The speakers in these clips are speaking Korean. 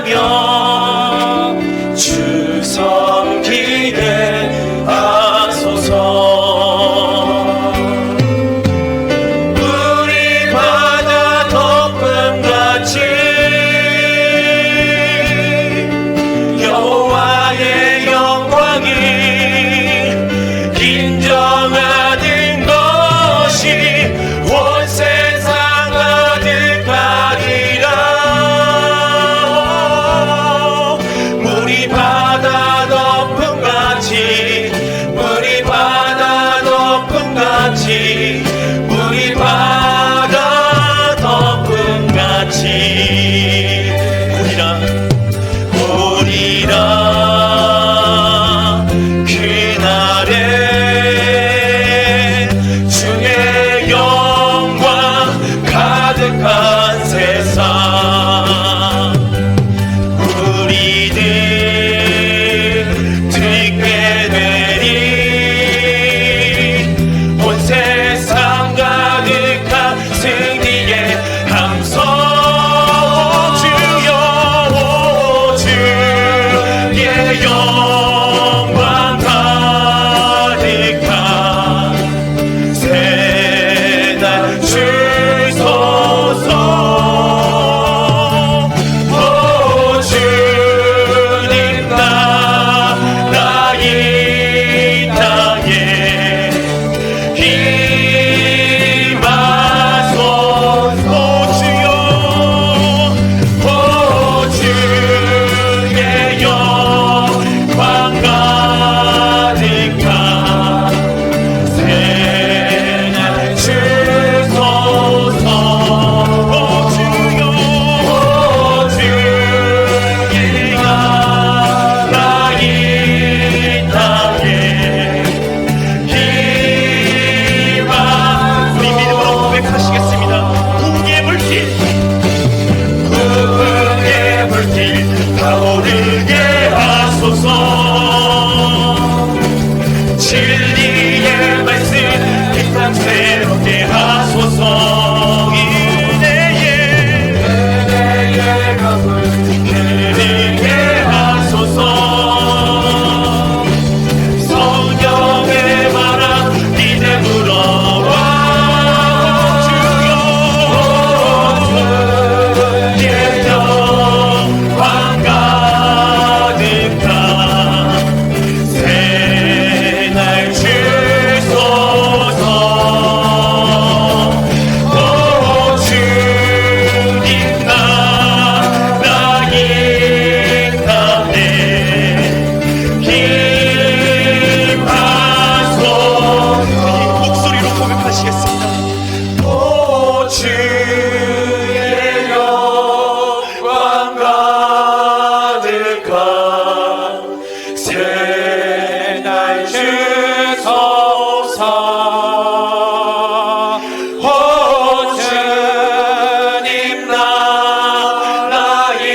찬양하며 주 섬기게 하소서. 우리 바다 덮음같이 여호와의 영광이 인정하는 것이 온 세상 아득하리라. 물이 바다 덮음같이 물이 바다 덮음같이 물이 바다 덮음같이 우리라 그날에 주의 영광 가득한 세상 우리들 듣게 되리. 온 세상 가득한 승리의 함성. 주여 주의 영광 가득한 새날 주소서. 오 주님 나라 이 땅에 임하소서. 주여 오 주의 영광 가득한 새날 주소서. 오 주여 오 주의 나라 이 땅에 우리 믿음으로 고백하시겠습니다. 구의 물길 구의 물길 타오르게 하소서. 진리의 말씀 이 땅 새롭게 하소서. 은혜의 강물 흐르게 하소서. 성령의 바람 이제 불어와. 주여 주의 영광 가득한 새날 주소서. 오 주님 나라 이 땅에 임하소서. 목소리로 고백하시겠습니다. 오 주의 영광 가득한 새날 주소서. 오 주님 나라 이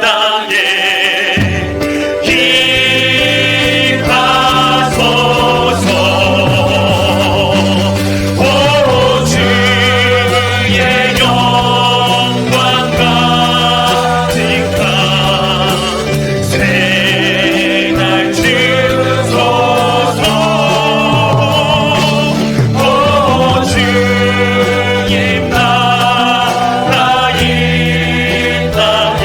땅에 임하소서. 오 주의 영광 가득한 새날 주소서. 오 주님 나라 이 땅에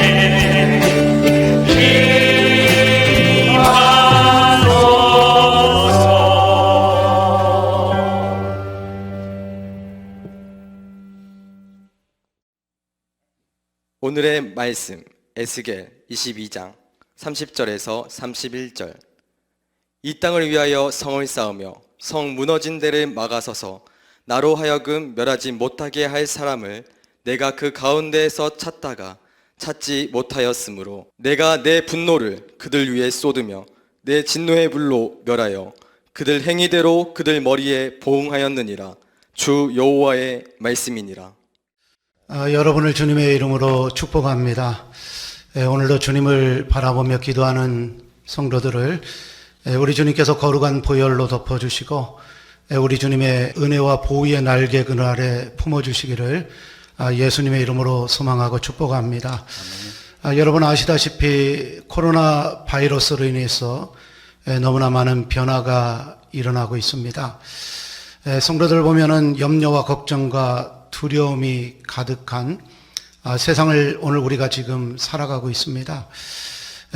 오늘의 말씀 에스겔 22장 30절에서 31절. 이 땅을 위하여 성을 쌓으며 성 무너진 데를 막아서서 나로 하여금 멸하지 못하게 할 사람을 내가 그 가운데에서 찾다가 찾지 못하였으므로 내가 내 분노를 그들 위에 쏟으며 내 진노의 불로 멸하여 그들 행위대로 그들 머리에 보응하였느니라. 주 여호와의 말씀이니라. 여러분을 주님의 이름으로 축복합니다. 오늘도 주님을 바라보며 기도하는 성도들을 우리 주님께서 거룩한 보혈로 덮어주시고 우리 주님의 은혜와 보위의 날개 그늘 아래 품어주시기를 예수님의 이름으로 소망하고 축복합니다. 여러분 아시다시피 코로나 바이러스로 인해서 너무나 많은 변화가 일어나고 있습니다. 성도들 보면은 염려와 걱정과 두려움이 가득한 세상을 오늘 우리가 지금 살아가고 있습니다.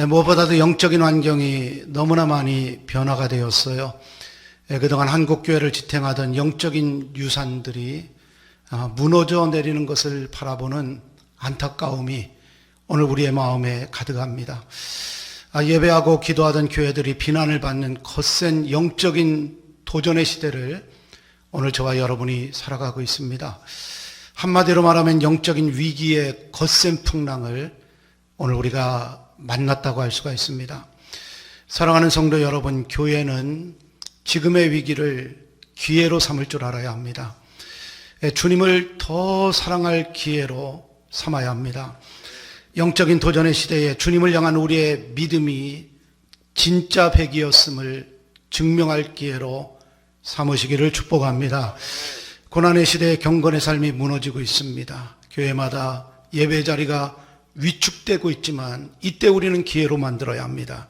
무엇보다도 영적인 환경이 너무나 많이 변화가 되었어요. 그동안 한국교회를 지탱하던 영적인 유산들이 무너져 내리는 것을 바라보는 안타까움이 오늘 우리의 마음에 가득합니다. 예배하고 기도하던 교회들이 비난을 받는 거센 영적인 도전의 시대를 오늘 저와 여러분이 살아가고 있습니다. 한마디로 말하면 영적인 위기의 거센 풍랑을 오늘 우리가 만났다고 할 수가 있습니다. 사랑하는 성도 여러분, 교회는 지금의 위기를 기회로 삼을 줄 알아야 합니다. 주님을 더 사랑할 기회로 삼아야 합니다. 영적인 도전의 시대에 주님을 향한 우리의 믿음이 진짜 백이었음을 증명할 기회로 삼으시기를 축복합니다. 고난의 시대에 경건의 삶이 무너지고 있습니다. 교회마다 예배 자리가 위축되고 있지만 이때 우리는 기회로 만들어야 합니다.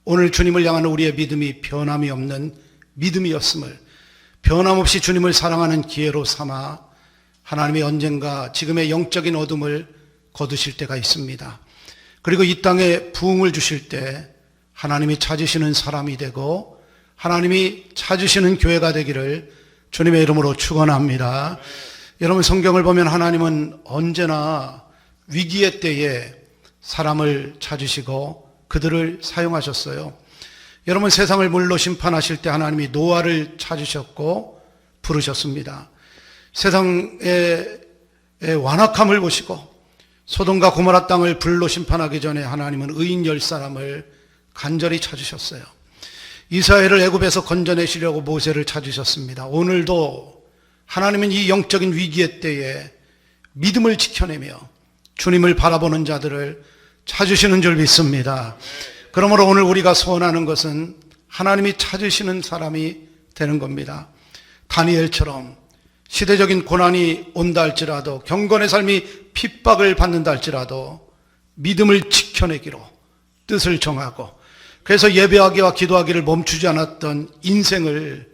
오늘 주님을 향한 우리의 믿음이 변함이 없는 믿음이었음을 변함없이 주님을 사랑하는 기회로 삼아 하나님이 언젠가 지금의 영적인 어둠을 거두실 때가 있습니다. 그리고 이 땅에 부흥을 주실 때 하나님이 찾으시는 사람이 되고 하나님이 찾으시는 교회가 되기를 주님의 이름으로 축원합니다. 여러분, 성경을 보면 하나님은 언제나 위기의 때에 사람을 찾으시고 그들을 사용하셨어요. 여러분, 세상을 물로 심판하실 때 하나님이 노아를 찾으셨고 부르셨습니다. 세상의 완악함을 보시고 소돔과 고모라 땅을 불로 심판하기 전에 하나님은 의인 10사람을 간절히 찾으셨어요. 이스라엘을 애굽에서 건져내시려고 모세를 찾으셨습니다. 오늘도 하나님은 이 영적인 위기의 때에 믿음을 지켜내며 주님을 바라보는 자들을 찾으시는 줄 믿습니다. 그러므로 오늘 우리가 소원하는 것은 하나님이 찾으시는 사람이 되는 겁니다. 다니엘처럼 시대적인 고난이 온다 할지라도 경건의 삶이 핍박을 받는다 할지라도 믿음을 지켜내기로 뜻을 정하고 그래서 예배하기와 기도하기를 멈추지 않았던 인생을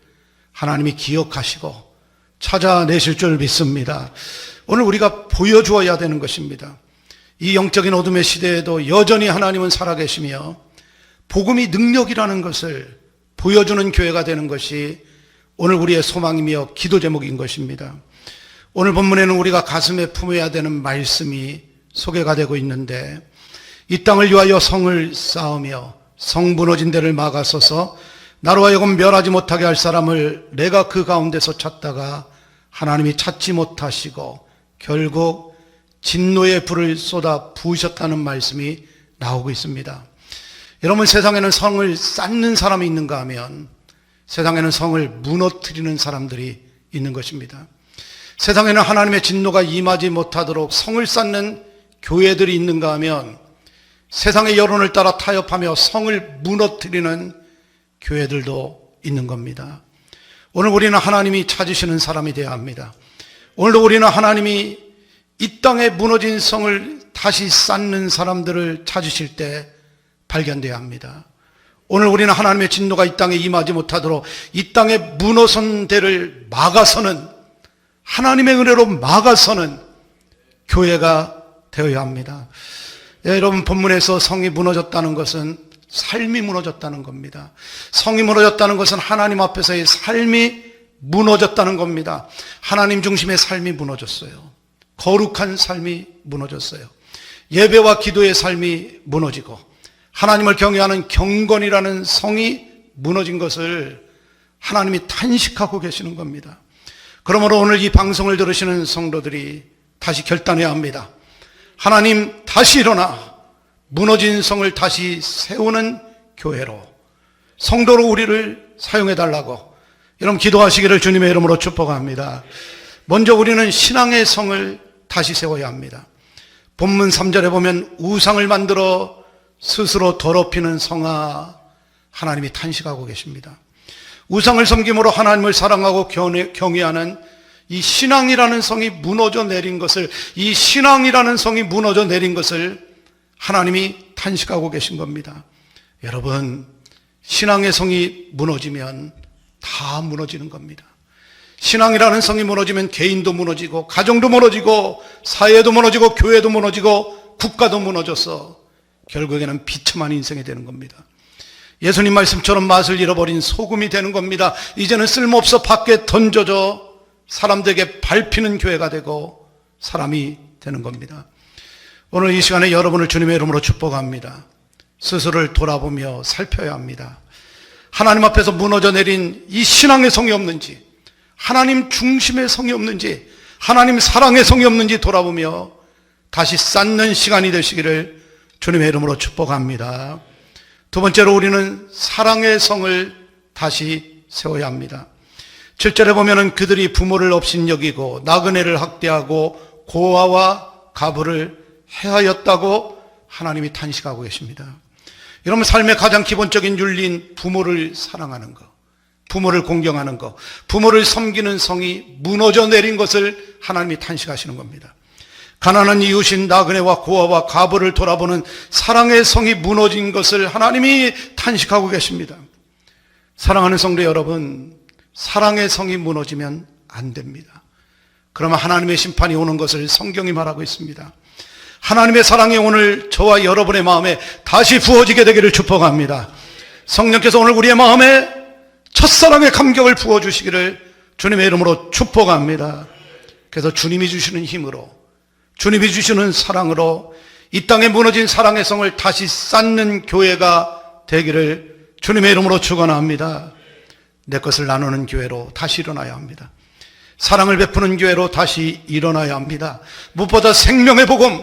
하나님이 기억하시고 찾아내실 줄 믿습니다. 오늘 우리가 보여주어야 되는 것입니다. 이 영적인 어둠의 시대에도 여전히 하나님은 살아계시며 복음이 능력이라는 것을 보여주는 교회가 되는 것이 오늘 우리의 소망이며 기도 제목인 것입니다. 오늘 본문에는 우리가 가슴에 품어야 되는 말씀이 소개가 되고 있는데 이 땅을 위하여 성을 쌓으며 성 무너진 데를 막아서서 나로 하여금 멸하지 못하게 할 사람을 내가 그 가운데서 찾다가 하나님이 찾지 못하시고 결국 진노의 불을 쏟아 부으셨다는 말씀이 나오고 있습니다. 여러분, 세상에는 성을 쌓는 사람이 있는가 하면 세상에는 성을 무너뜨리는 사람들이 있는 것입니다. 세상에는 하나님의 진노가 임하지 못하도록 성을 쌓는 교회들이 있는가 하면 세상의 여론을 따라 타협하며 성을 무너뜨리는 교회들도 있는 겁니다. 오늘 우리는 하나님이 찾으시는 사람이 되어야 합니다. 오늘도 우리는 하나님이 이 땅에 무너진 성을 다시 쌓는 사람들을 찾으실 때 발견되어야 합니다. 오늘 우리는 하나님의 진노가 이 땅에 임하지 못하도록 이 땅에 무너선 데를 막아서는 하나님의 은혜로 막아서는 교회가 되어야 합니다. 여러분, 본문에서 성이 무너졌다는 것은 삶이 무너졌다는 겁니다. 성이 무너졌다는 것은 하나님 앞에서의 삶이 무너졌다는 겁니다. 하나님 중심의 삶이 무너졌어요. 거룩한 삶이 무너졌어요. 예배와 기도의 삶이 무너지고 하나님을 경외하는 경건이라는 성이 무너진 것을 하나님이 탄식하고 계시는 겁니다. 그러므로 오늘 이 방송을 들으시는 성도들이 다시 결단해야 합니다. 하나님, 다시 일어나 무너진 성을 다시 세우는 교회로, 성도로 우리를 사용해달라고 여러분 기도하시기를 주님의 이름으로 축복합니다. 먼저 우리는 신앙의 성을 다시 세워야 합니다. 본문 3절에 보면 우상을 만들어 스스로 더럽히는 성아, 하나님이 탄식하고 계십니다. 우상을 섬김으로 하나님을 사랑하고 경외하는 이 신앙이라는 성이 무너져 내린 것을, 이 신앙이라는 성이 무너져 내린 것을 하나님이 탄식하고 계신 겁니다. 여러분, 신앙의 성이 무너지면 다 무너지는 겁니다. 신앙이라는 성이 무너지면 개인도 무너지고 가정도 무너지고 사회도 무너지고 교회도 무너지고 국가도 무너져서 결국에는 비참한 인생이 되는 겁니다. 예수님 말씀처럼 맛을 잃어버린 소금이 되는 겁니다. 이제는 쓸모없어 밖에 던져져 사람들에게 밟히는 교회가 되고 사람이 되는 겁니다. 오늘 이 시간에 여러분을 주님의 이름으로 축복합니다. 스스로를 돌아보며 살펴야 합니다. 하나님 앞에서 무너져 내린 이 신앙의 성이 없는지, 하나님 중심의 성이 없는지, 하나님 사랑의 성이 없는지 돌아보며 다시 쌓는 시간이 되시기를 주님의 이름으로 축복합니다. 두 번째로 우리는 사랑의 성을 다시 세워야 합니다. 7절에 보면은 그들이 부모를 업신여기고 나그네를 학대하고 고아와 가부를 해하였다고 하나님이 탄식하고 계십니다. 여러분, 삶의 가장 기본적인 윤리인 부모를 사랑하는 것, 부모를 공경하는 것, 부모를 섬기는 성이 무너져 내린 것을 하나님이 탄식하시는 겁니다. 가난한 이웃인 나그네와 고아와 가부를 돌아보는 사랑의 성이 무너진 것을 하나님이 탄식하고 계십니다. 사랑하는 성도 여러분, 사랑의 성이 무너지면 안 됩니다. 그러면 하나님의 심판이 오는 것을 성경이 말하고 있습니다. 하나님의 사랑이 오늘 저와 여러분의 마음에 다시 부어지게 되기를 축복합니다. 성령께서 오늘 우리의 마음에 첫사랑의 감격을 부어주시기를 주님의 이름으로 축복합니다. 그래서 주님이 주시는 힘으로, 주님이 주시는 사랑으로 이 땅에 무너진 사랑의 성을 다시 쌓는 교회가 되기를 주님의 이름으로 축원합니다. 내 것을 나누는 교회로 다시 일어나야 합니다. 사랑을 베푸는 교회로 다시 일어나야 합니다. 무엇보다 생명의 복음,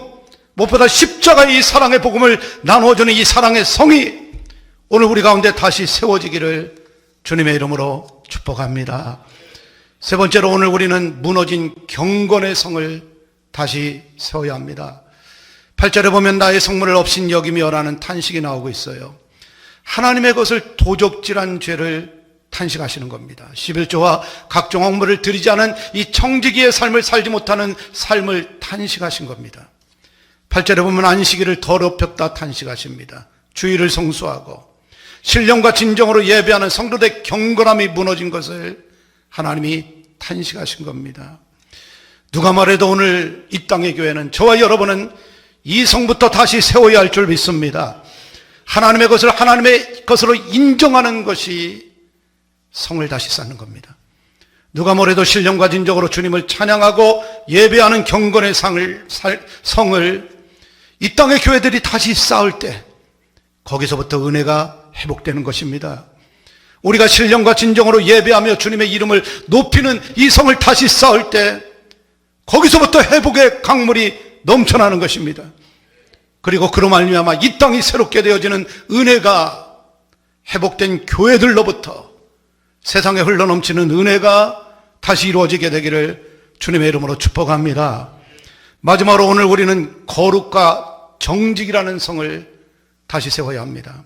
무엇보다 십자가의 이 사랑의 복음을 나누어주는 이 사랑의 성이 오늘 우리 가운데 다시 세워지기를 주님의 이름으로 축복합니다. 세 번째로 오늘 우리는 무너진 경건의 성을 다시 세워야 합니다. 8절에 보면 나의 성물을 업신여기며 라는 탄식이 나오고 있어요. 하나님의 것을 도적질한 죄를 탄식하시는 겁니다. 11조와 각종 억물을 드리지 않은 이 청지기의 삶을 살지 못하는 삶을 탄식하신 겁니다. 8절에 보면 안식일을 더럽혔다 탄식하십니다. 주의를 성수하고 신령과 진정으로 예배하는 성도들의 경건함이 무너진 것을 하나님이 탄식하신 겁니다. 누가 말해도 오늘 이 땅의 교회는, 저와 여러분은 이 성부터 다시 세워야 할 줄 믿습니다. 하나님의 것을 하나님의 것으로 인정하는 것이 성을 다시 쌓는 겁니다. 누가 뭐래도 신령과 진정으로 주님을 찬양하고 예배하는 경건의 성을 이 땅의 교회들이 다시 쌓을 때 거기서부터 은혜가 회복되는 것입니다. 우리가 신령과 진정으로 예배하며 주님의 이름을 높이는 이 성을 다시 쌓을 때 거기서부터 회복의 강물이 넘쳐나는 것입니다. 그리고 그로 말미암아 이 땅이 새롭게 되어지는 은혜가 회복된 교회들로부터 세상에 흘러넘치는 은혜가 다시 이루어지게 되기를 주님의 이름으로 축복합니다. 마지막으로 오늘 우리는 거룩과 정직이라는 성을 다시 세워야 합니다.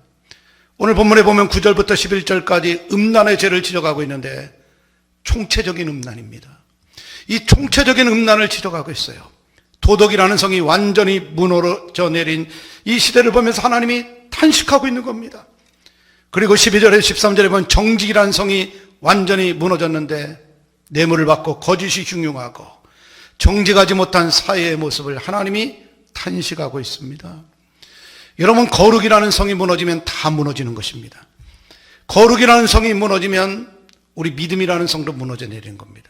오늘 본문에 보면 9절부터 11절까지 음란의 죄를 지적하고 있는데 총체적인 음란입니다. 이 총체적인 음란을 지적하고 있어요. 도덕이라는 성이 완전히 무너져 내린 이 시대를 보면서 하나님이 탄식하고 있는 겁니다. 그리고 12절에 13절에 보면 정직이라는 성이 완전히 무너졌는데 뇌물을 받고 거짓이 흉흉하고 정직하지 못한 사회의 모습을 하나님이 탄식하고 있습니다. 여러분, 거룩이라는 성이 무너지면 다 무너지는 것입니다. 거룩이라는 성이 무너지면 우리 믿음이라는 성도 무너져 내리는 겁니다.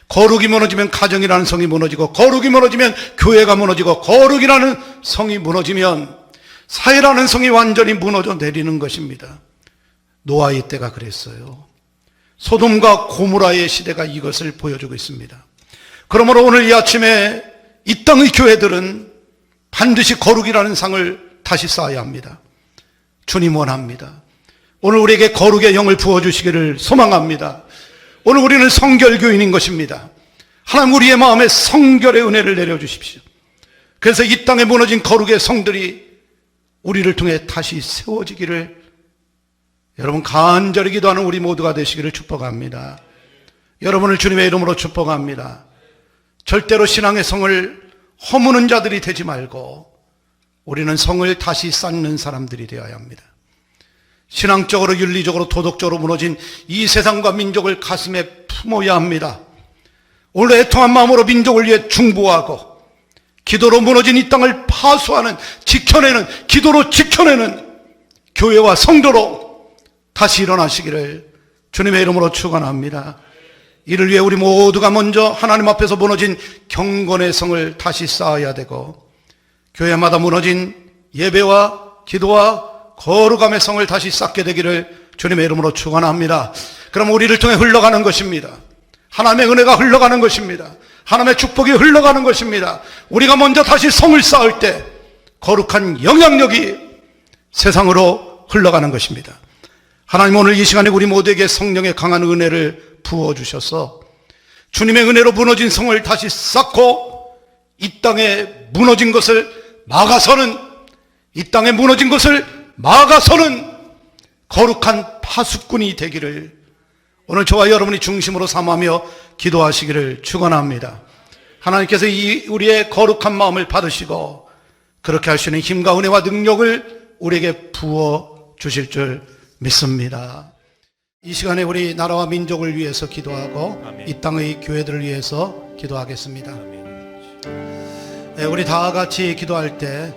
거룩이 무너지면 가정이라는 성이 무너지고, 거룩이 무너지면 교회가 무너지고, 거룩이라는 성이 무너지면 사회라는 성이 완전히 무너져 내리는 것입니다. 노아의 때가 그랬어요. 소돔과 고모라의 시대가 이것을 보여주고 있습니다. 그러므로 오늘 이 아침에 이 땅의 교회들은 반드시 거룩이라는 상을 다시 쌓아야 합니다. 주님 원합니다. 오늘 우리에게 거룩의 영을 부어주시기를 소망합니다. 오늘 우리는 성결교인인 것입니다. 하나님, 우리의 마음에 성결의 은혜를 내려주십시오. 그래서 이 땅에 무너진 거룩의 성들이 우리를 통해 다시 세워지기를 여러분 간절히 기도하는 우리 모두가 되시기를 축복합니다. 여러분을 주님의 이름으로 축복합니다. 절대로 신앙의 성을 허무는 자들이 되지 말고 우리는 성을 다시 쌓는 사람들이 되어야 합니다. 신앙적으로, 윤리적으로, 도덕적으로 무너진 이 세상과 민족을 가슴에 품어야 합니다. 오늘 애통한 마음으로 민족을 위해 중보하고 기도로 무너진 이 땅을 파수하는, 지켜내는, 기도로 지켜내는 교회와 성도로 다시 일어나시기를 주님의 이름으로 축원합니다. 이를 위해 우리 모두가 먼저 하나님 앞에서 무너진 경건의 성을 다시 쌓아야 되고, 교회마다 무너진 예배와 기도와 거룩함의 성을 다시 쌓게 되기를 주님의 이름으로 축원합니다. 그럼 우리를 통해 흘러가는 것입니다. 하나님의 은혜가 흘러가는 것입니다. 하나님의 축복이 흘러가는 것입니다. 우리가 먼저 다시 성을 쌓을 때 거룩한 영향력이 세상으로 흘러가는 것입니다. 하나님, 오늘 이 시간에 우리 모두에게 성령의 강한 은혜를 부어주셔서 주님의 은혜로 무너진 성을 다시 쌓고 이 땅에 무너진 것을 막아서는, 이 땅에 무너진 것을 막아서는 거룩한 파수꾼이 되기를 오늘 저와 여러분이 중심으로 삼으며 기도하시기를 축원합니다. 하나님께서 이 우리의 거룩한 마음을 받으시고 그렇게 할 수 있는 힘과 은혜와 능력을 우리에게 부어 주실 줄 믿습니다. 이 시간에 우리 나라와 민족을 위해서 기도하고 아멘. 이 땅의 교회들을 위해서 기도하겠습니다. 우리 다 같이 기도할 때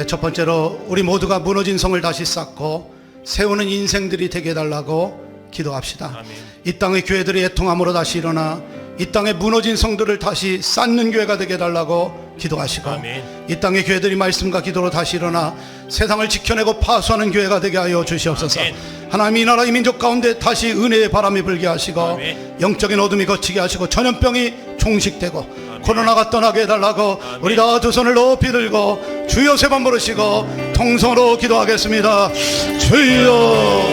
첫 번째로 우리 모두가 무너진 성을 다시 쌓고 세우는 인생들이 되게 해달라고 기도합시다. 아멘. 이 땅의 교회들이 애통함으로 다시 일어나 이 땅의 무너진 성들을 다시 쌓는 교회가 되게 해달라고 기도하시고, 아멘. 이 땅의 교회들이 말씀과 기도로 다시 일어나 세상을 지켜내고 파수하는 교회가 되게 하여 주시옵소서. 아멘. 하나님, 이 나라 이 민족 가운데 다시 은혜의 바람이 불게 하시고 아멘. 영적인 어둠이 거치게 하시고 전염병이 종식되고 코로나가 떠나게 해달라고 아멘. 우리 다 두 손을 높이 들고 주여 세 번 부르시고 통성으로 기도하겠습니다. 주여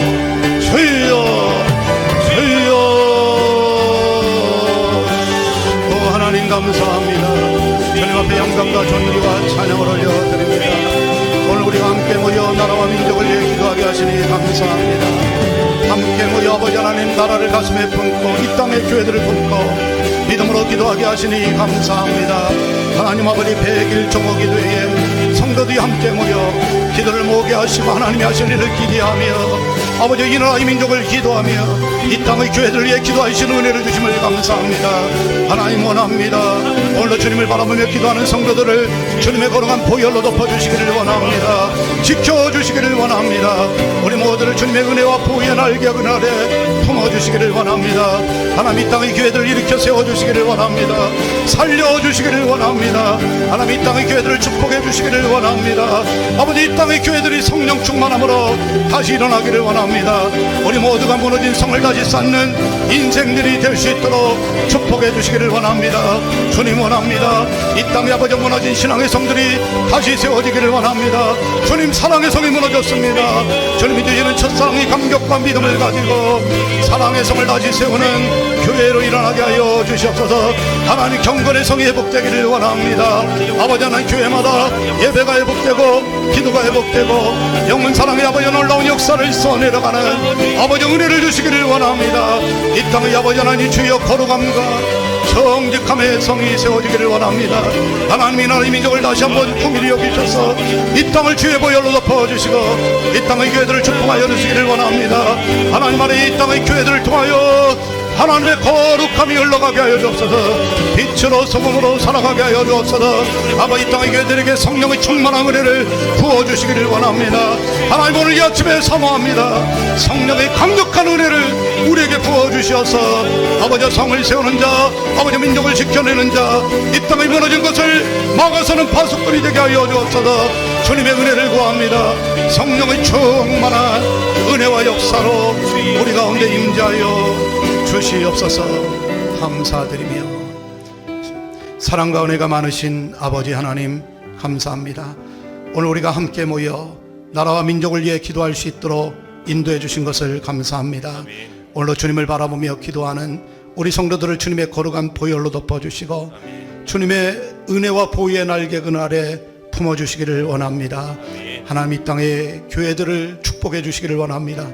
주여 주여. 오 하나님, 감사합니다. 주님 앞에 영광과 존귀와 찬양을 올려드립니다. 오늘 우리가 함께 모여 나라와 민족을 위해 기도하게 하시니 감사합니다. 함께 모여 아버지 하나님 나라를 가슴에 품고 이 땅의 교회들을 품고 믿음으로 기도하게 하시니 감사합니다. 하나님 아버지 100일 종호 기도회에 성도들이 함께 모여 기도를 모으게 하시고 하나님이 하실 일을 기대하며 아버지 이 나라 이 민족을 기도하며 이 땅의 교회들을 위해 기도하시는 은혜를 주심을 감사합니다. 하나님 원합니다. 오늘도 주님을 바라보며 기도하는 성도들을 주님의 거룩한 보혈로 덮어주시기를 원합니다. 지켜주시기를 원합니다. 우리 모두를 주님의 은혜와 보혈 날개 그날에 품어주시기를 원합니다. 하나님 이 땅의 교회들을 일으켜 세워주시기를 원합니다. 살려주시기를 원합니다. 하나님 이 땅의 교회들을 축복해 주시기를 원합니다. 아버지 이 땅의 교회들이 성령 충만함으로 다시 일어나기를 원합니다. 우리 모두가 무너진 성을 다시 쌓는 인생들이 될 수 있도록 축복해 주시기를 원합니다. 주님 원합니다. 이 땅에 아버지 무너진 신앙의 성들이 다시 세워지기를 원합니다. 주님 사랑의 성이 무너졌습니다. 주님이 주시는 첫사랑의 감격과 믿음을 가지고 사랑의 성을 다시 세우는 교회로 일어나게 하여 주시옵소서. 하나님 경건의 성이 회복되기를 원합니다. 아버지 하나님 교회마다 예배가 회복되고 기도가 회복되고 영문 사랑의 아버지 놀라운 역사를 써내려가는 아버지 은혜를 주시기를 원합니다. 이 땅의 아버지 하나님 주여 거룩함과 정직함의 성이 세워지기를 원합니다. 하나님 이 나라의 민족을 다시 한번 풍일히 여기셔서 이 땅을 주의 보혈로 덮어주시고 이 땅의 교회들을 축복하여 주시기를 원합니다. 하나님 안에 이 땅의 교회들을 통하여 하나님의 거룩함이 흘러가게 하여 주옵소서. 빛으로 소금으로 살아가게 하여 주옵소서. 아버지 이 땅의 교회들에게 성령의 충만한 은혜를 부어주시기를 원합니다. 하나님 오늘 이 아침에 사모합니다. 성령의 강력한 은혜를 우리에게 부어주셔서 아버지 성을 세우는 자, 아버지 민족을 지켜내는 자, 이 땅에 무너진 것을 막아서는 파수꾼이 되게 하여 주옵소서. 주님의 은혜를 구합니다. 성령의 충만한 은혜와 역사로 우리 가운데 임재하여 주시옵소서. 감사드리며 사랑과 은혜가 많으신 아버지 하나님 감사합니다. 오늘 우리가 함께 모여 나라와 민족을 위해 기도할 수 있도록 인도해 주신 것을 감사합니다. 오늘도 주님을 바라보며 기도하는 우리 성도들을 주님의 거룩한 보혈로 덮어주시고 주님의 은혜와 보호의 날개 그날에 품어주시기를 원합니다. 하나님 이 땅의 교회들을 축복해 주시기를 원합니다.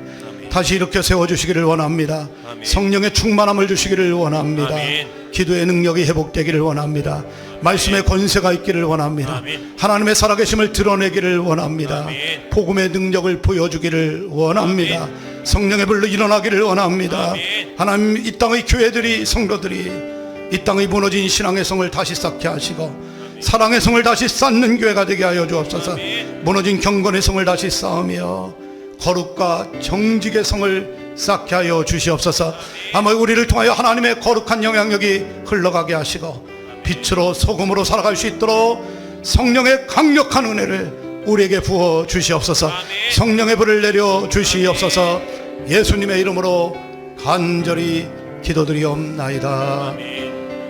다시 일으켜 세워주시기를 원합니다. 아멘. 성령의 충만함을 주시기를 원합니다. 아멘. 기도의 능력이 회복되기를 원합니다. 말씀의 권세가 있기를 원합니다. 아멘. 하나님의 살아계심을 드러내기를 원합니다. 아멘. 복음의 능력을 보여주기를 원합니다. 성령의 불로 일어나기를 원합니다. 아멘. 하나님, 이 땅의 교회들이, 성도들이 이 땅의 무너진 신앙의 성을 다시 쌓게 하시고 사랑의 성을 다시 쌓는 교회가 되게 하여 주옵소서. 아멘. 무너진 경건의 성을 다시 쌓으며 거룩과 정직의 성을 쌓게 하여 주시옵소서. 아마 우리를 통하여 하나님의 거룩한 영향력이 흘러가게 하시고 빛으로 소금으로 살아갈 수 있도록 성령의 강력한 은혜를 우리에게 부어 주시옵소서. 성령의 불을 내려 주시옵소서. 예수님의 이름으로 간절히 기도드리옵나이다.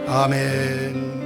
아멘.